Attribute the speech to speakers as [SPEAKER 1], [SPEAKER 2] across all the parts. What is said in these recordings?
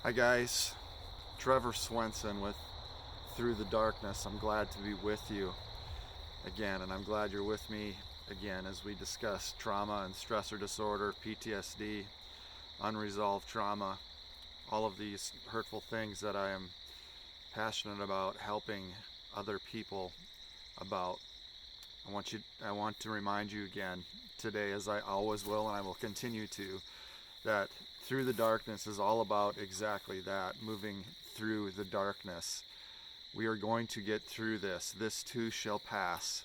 [SPEAKER 1] Hi guys, Trevor Swenson with Through the Darkness. I'm glad to be with you again, and I'm glad you're with me again as we discuss trauma and stressor disorder, PTSD, unresolved trauma, all of these hurtful things that I am passionate about helping other people about. I want to remind you again today, as I always will and I will continue to, that Through the Darkness is all about exactly that, moving through the darkness. We are going to get through this. This too shall pass.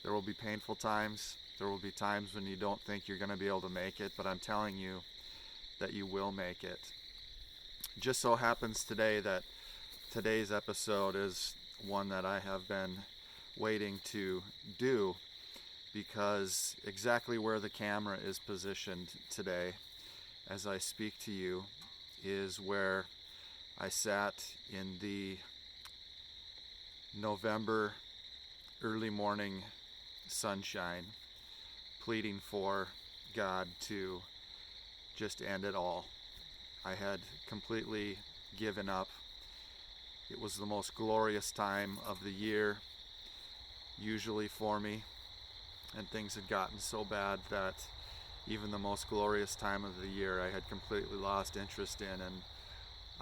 [SPEAKER 1] There will be painful times. There will be times when you don't think you're going to be able to make it, but I'm telling you that you will make it. Just so happens today that today's episode is one that I have been waiting to do because exactly where the camera is positioned today as I speak to you is where I sat in the November early morning sunshine, pleading for God to just end it all. I had completely given up. It was the most glorious time of the year, usually for me, and things had gotten so bad that even the most glorious time of the year I had completely lost interest in, and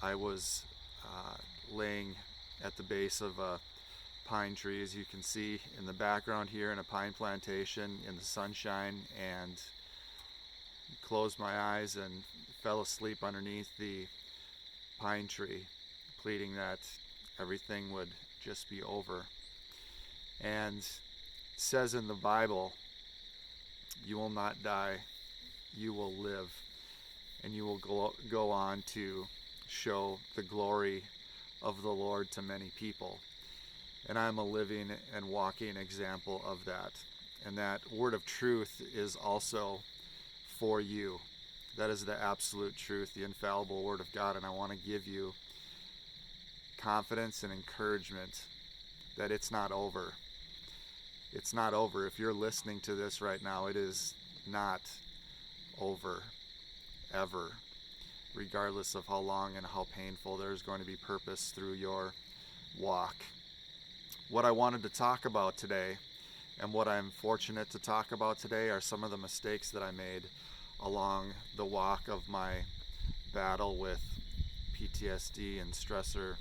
[SPEAKER 1] I was laying at the base of a pine tree, as you can see in the background here, in a pine plantation in the sunshine, and closed my eyes and fell asleep underneath the pine tree, pleading that everything would just be over. And it says in the Bible, you will not die, you will live, and you will go on to show the glory of the Lord to many people. And I'm a living and walking example of that. And that word of truth is also for you. That is the absolute truth, the infallible word of God. And I want to give you confidence and encouragement that it's not over. It's not over. If you're listening to this right now, it is not over, ever. Regardless of how long and how painful, there's going to be purpose through your walk. What I wanted to talk about today, and what I'm fortunate to talk about today, are some of the mistakes that I made along the walk of my battle with PTSD and stressor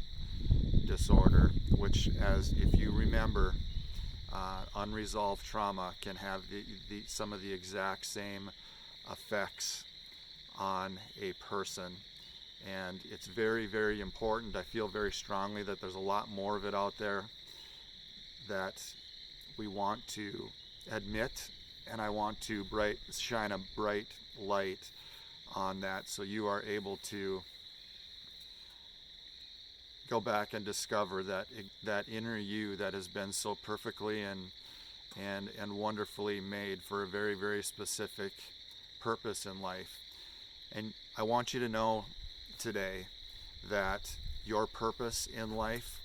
[SPEAKER 1] disorder, which, as if you remember, unresolved trauma can have some of the exact same effects on a person. And it's very, very important. I feel very strongly that there's a lot more of it out there that we want to admit, and I want to shine a bright light on that, so you are able to go back and discover that inner you that has been so perfectly and wonderfully made for a very, very specific purpose in life. And I want you to know today that your purpose in life,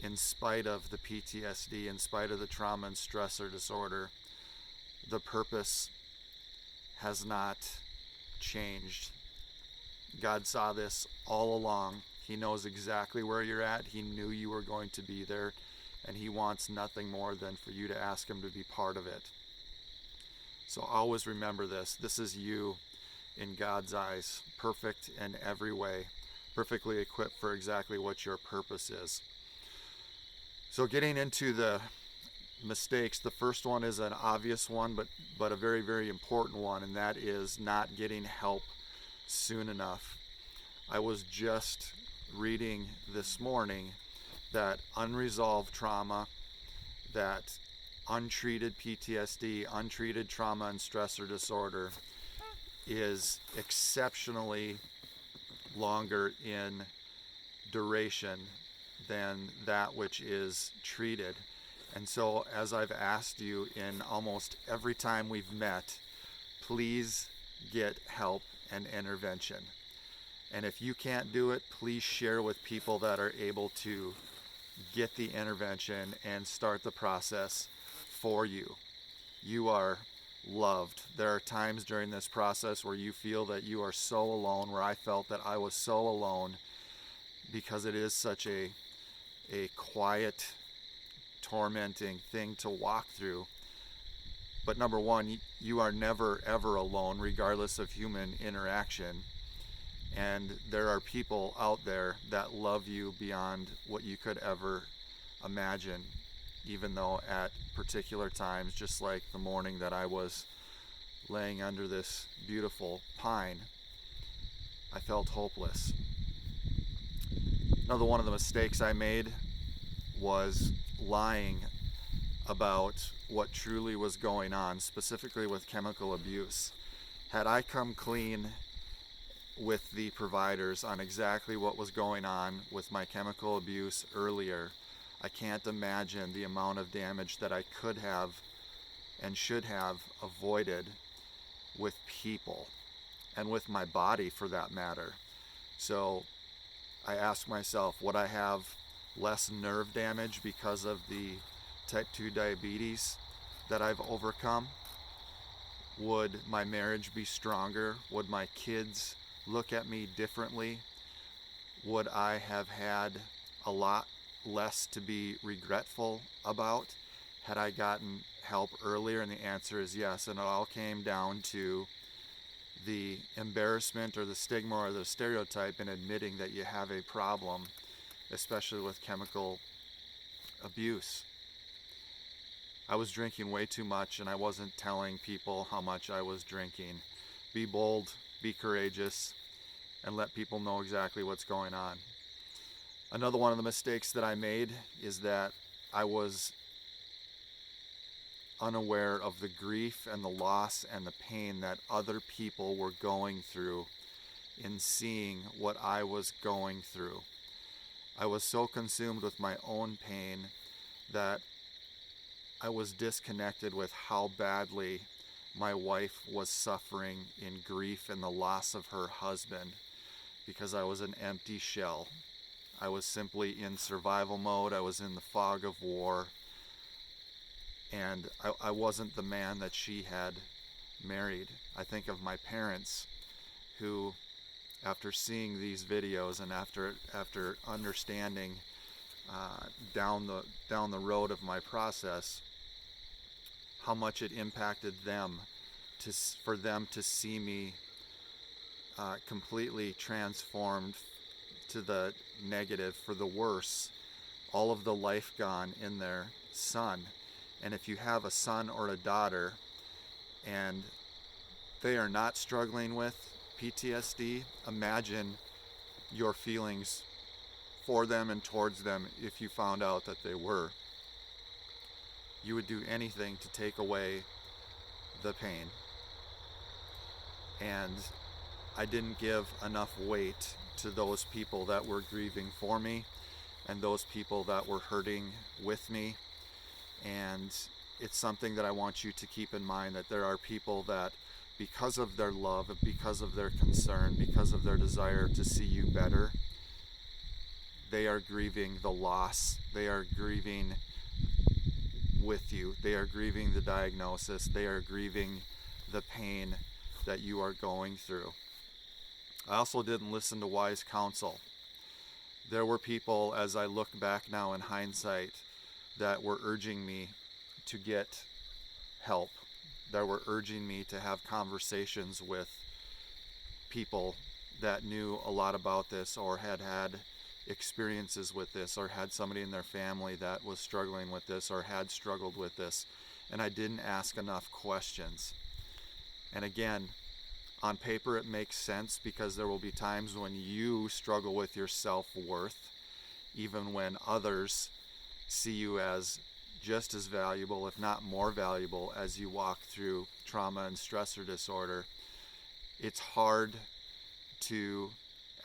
[SPEAKER 1] in spite of the PTSD, in spite of the trauma and stressor disorder, the purpose has not changed. God saw this all along. He knows exactly where you're at. He knew you were going to be there, and He wants nothing more than for you to ask Him to be part of it. So always remember this. This is you in God's eyes, perfect in every way, perfectly equipped for exactly what your purpose is. So getting into the mistakes, the first one is an obvious one, but a very, very important one, and that is not getting help soon enough. I was just reading this morning that unresolved trauma, that untreated PTSD, untreated trauma and stressor disorder, is exceptionally longer in duration than that which is treated. And so, as I've asked you in almost every time we've met, please get help and intervention. And if you can't do it, please share with people that are able to get the intervention and start the process for you. You are loved. There are times during this process where you feel that you are so alone, where I felt that I was so alone, because it is such a quiet, tormenting thing to walk through. But number one, you are never ever alone, regardless of human interaction. And there are people out there that love you beyond what you could ever imagine, even though at particular times, just like the morning that I was laying under this beautiful pine, I felt hopeless. Another one of the mistakes I made was lying about what truly was going on, specifically with chemical abuse. Had I come clean with the providers on exactly what was going on with my chemical abuse earlier, I can't imagine the amount of damage that I could have and should have avoided with people and with my body, for that matter. So I asked myself, would I have less nerve damage because of the type 2 diabetes that I've overcome? Would my marriage be stronger? Would my kids look at me differently? Would I have had a lot less to be regretful about had I gotten help earlier? And the answer is yes. And it all came down to the embarrassment or the stigma or the stereotype in admitting that you have a problem, especially with chemical abuse. I was drinking way too much, and I wasn't telling people how much I was drinking. Be bold, be courageous, and let people know exactly what's going on. Another one of the mistakes that I made is that I was unaware of the grief and the loss and the pain that other people were going through in seeing what I was going through. I was so consumed with my own pain that I was disconnected with how badly my wife was suffering in grief and the loss of her husband, because I was an empty shell. I was simply in survival mode. I was in the fog of war. And I wasn't the man that she had married. I think of my parents who, after seeing these videos and after understanding down the road of my process, how much it impacted them for them to see me completely transformed to the negative, for the worse, all of the life gone in their son. And if you have a son or a daughter and they are not struggling with PTSD, imagine your feelings for them and towards them if you found out that they were. You would do anything to take away the pain. And I didn't give enough weight to those people that were grieving for me and those people that were hurting with me. And it's something that I want you to keep in mind, that there are people that, because of their love, because of their concern, because of their desire to see you better, they are grieving the loss. They are grieving with you. They are grieving the diagnosis. They are grieving the pain that you are going through. I also didn't listen to wise counsel. There were people, as I look back now in hindsight, that were urging me to get help, that were urging me to have conversations with people that knew a lot about this or had had experiences with this or had somebody in their family that was struggling with this or had struggled with this, and I didn't ask enough questions. And again, on paper it makes sense, because there will be times when you struggle with your self-worth, even when others see you as just as valuable, if not more valuable, as you walk through trauma and stressor disorder. It's hard to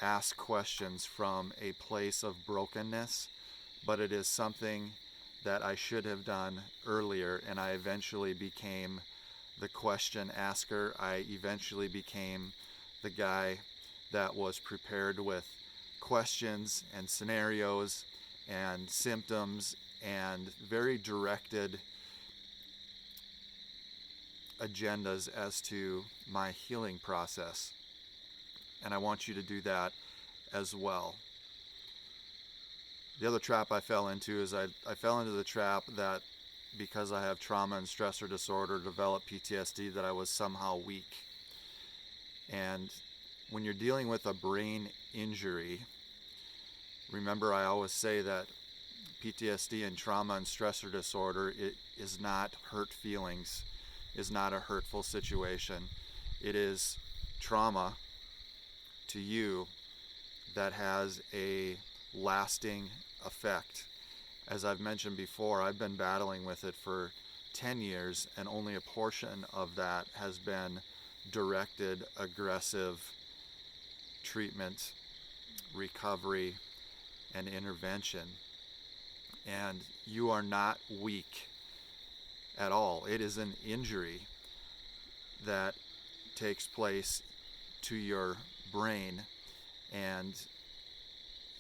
[SPEAKER 1] ask questions from a place of brokenness, but it is something that I should have done earlier, and I eventually became the question asker. I eventually became the guy that was prepared with questions and scenarios and symptoms and very directed agendas as to my healing process. And I want you to do that as well. The other trap I fell into is I fell into the trap that because I have trauma and stressor disorder, developed PTSD, that I was somehow weak. And when you're dealing with a brain injury, remember I always say that PTSD and trauma and stressor disorder, it is not hurt feelings, is not a hurtful situation. It is trauma to you that has a lasting effect. As I've mentioned before, I've been battling with it for 10 years, and only a portion of that has been directed, aggressive treatment, recovery, and intervention. And you are not weak at all. It is an injury that takes place to your brain, and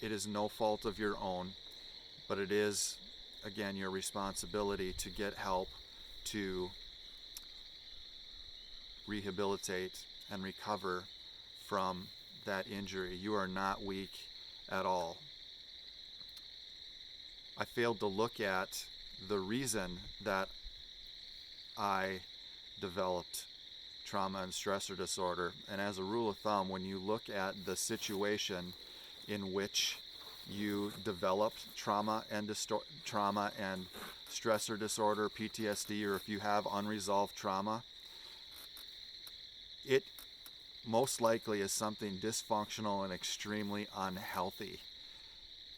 [SPEAKER 1] it is no fault of your own, but it is, again, your responsibility to get help to rehabilitate and recover from that injury. You are not weak at all. I failed to look at the reason that I developed trauma and stressor disorder. And as a rule of thumb, when you look at the situation in which you developed trauma and stressor disorder, PTSD, or if you have unresolved trauma, it most likely is something dysfunctional and extremely unhealthy.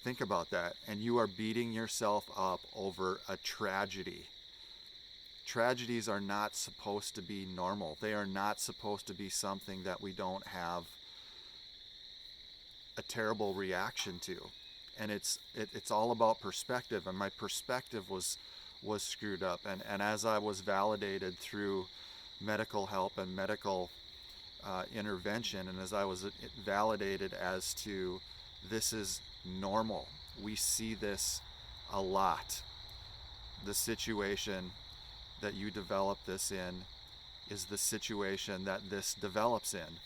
[SPEAKER 1] Think about that. And you are beating yourself up over a tragedy. Tragedies are not supposed to be normal. They are not supposed to be something that we don't have a terrible reaction to. And it's all about perspective, and my perspective was screwed up. And as I was validated through medical help and medical intervention, and as I was validated as to this is normal, we see this a lot. The situation that you develop this in is the situation that this develops in.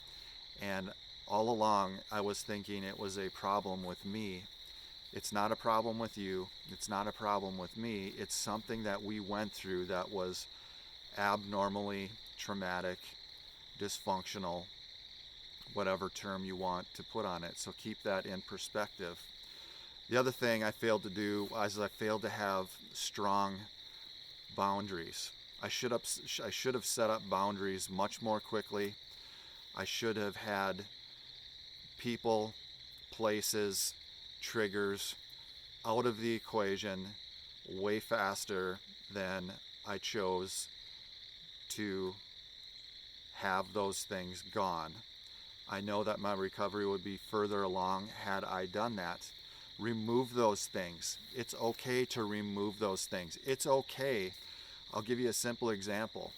[SPEAKER 1] And all along I was thinking it was a problem with me. It's not a problem with you. It's not a problem with me. It's something that we went through that was abnormally traumatic, dysfunctional, whatever term you want to put on it. So keep that in perspective. The other thing I failed to do was I failed to have strong boundaries. I should have set up boundaries much more quickly. I should have had people, places, triggers out of the equation way faster than I chose to have those things gone. I know that my recovery would be further along had I done that. Remove those things. It's okay to remove those things. It's okay. I'll give you a simple example.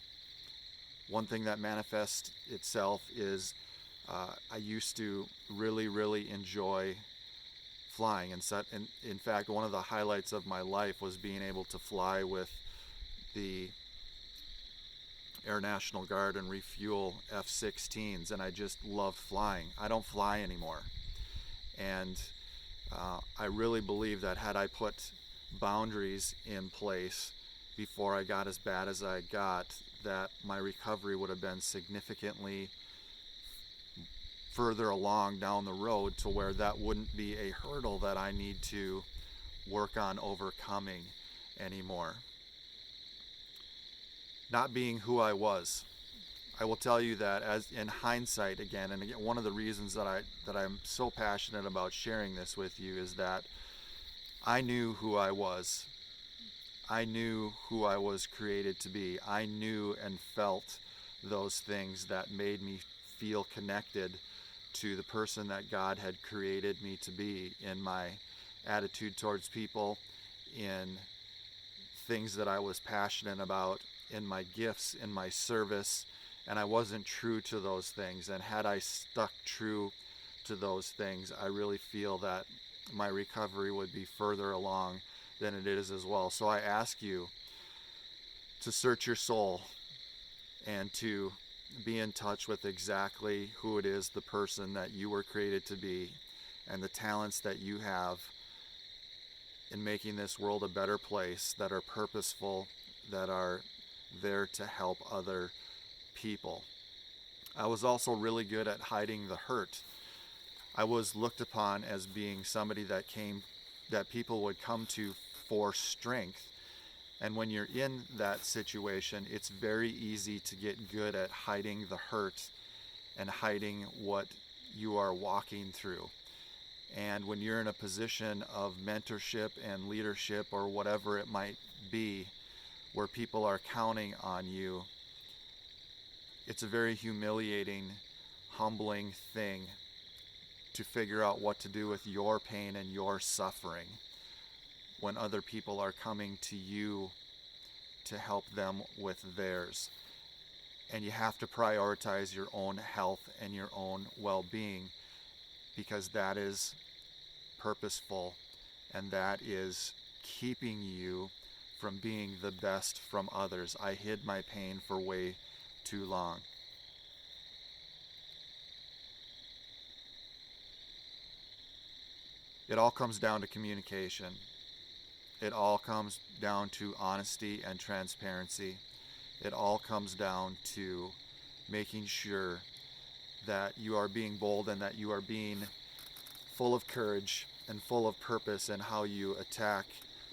[SPEAKER 1] One thing that manifests itself is I used to really enjoy flying. And in fact, one of the highlights of my life was being able to fly with the Air National Guard and refuel F-16s, and I just loved flying. I don't fly anymore. And I really believe that had I put boundaries in place before I got as bad as I got, that my recovery would have been significantly further along down the road to where that wouldn't be a hurdle that I need to work on overcoming anymore. Not being who I was. I will tell you that as in hindsight again, and again, one of the reasons that I'm so passionate about sharing this with you is that I knew who I was. I knew who I was created to be. I knew and felt those things that made me feel connected to the person that God had created me to be, in my attitude towards people, in things that I was passionate about, in my gifts, in my service, and I wasn't true to those things. And had I stuck true to those things, I really feel that my recovery would be further along than it is as well. So I ask you to search your soul and to be in touch with exactly who it is, the person that you were created to be, and the talents that you have in making this world a better place, that are purposeful, that are there to help other people. I was also really good at hiding the hurt. I was looked upon as being somebody that people would come to for strength. And when you're in that situation, it's very easy to get good at hiding the hurt and hiding what you are walking through. And when you're in a position of mentorship and leadership or whatever it might be, where people are counting on you, it's a very humiliating, humbling thing to figure out what to do with your pain and your suffering when other people are coming to you to help them with theirs. And you have to prioritize your own health and your own well-being, because that is purposeful and that is keeping you from being the best from others. I hid my pain for way too long. It all comes down to communication. It all comes down to honesty and transparency. It all comes down to making sure that you are being bold and that you are being full of courage and full of purpose in how you attack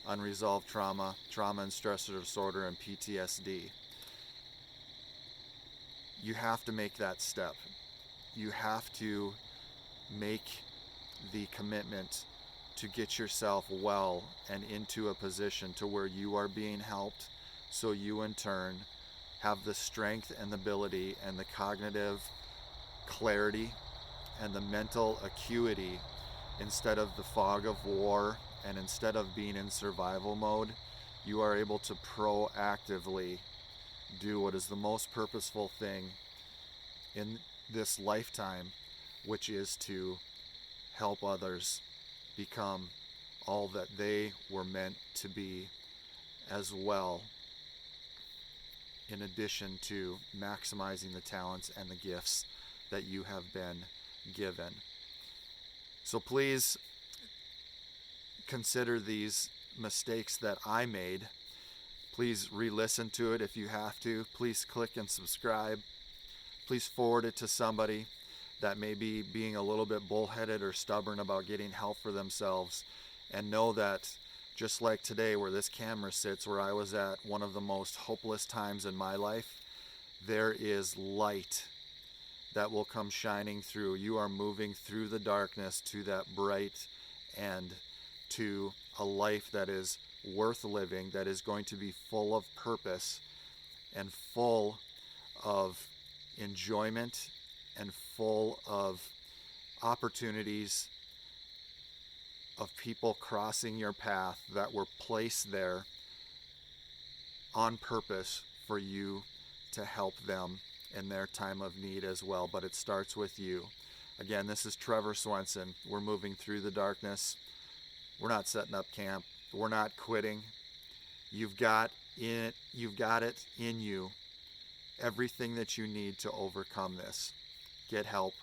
[SPEAKER 1] unresolved trauma, trauma and stressor disorder, and PTSD. You have to make that step. You have to make the commitment to get yourself well and into a position to where you are being helped, so you in turn have the strength and the ability and the cognitive clarity and the mental acuity, instead of the fog of war and instead of being in survival mode, you are able to proactively do what is the most purposeful thing in this lifetime, which is to help others become all that they were meant to be as well, in addition to maximizing the talents and the gifts that you have been given. So please consider these mistakes that I made. Please re-listen to it if you have to. Please click and subscribe. Please forward it to somebody that may be being a little bit bullheaded or stubborn about getting help for themselves, and know that just like today, where this camera sits, where I was at one of the most hopeless times in my life, there is light that will come shining through. You are moving through the darkness to that bright end, to a life that is worth living, that is going to be full of purpose and full of enjoyment and full of opportunities of people crossing your path that were placed there on purpose for you to help them in their time of need as well. But it starts with you. Again, this is Trevor Swenson. We're moving through the darkness. We're not setting up camp. We're not quitting. You've got it in you. Everything that you need to overcome this. Get help.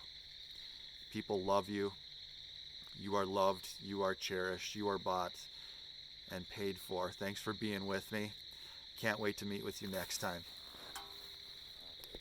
[SPEAKER 1] People love you. You are loved. You are cherished. You are bought and paid for. Thanks for being with me. Can't wait to meet with you next time.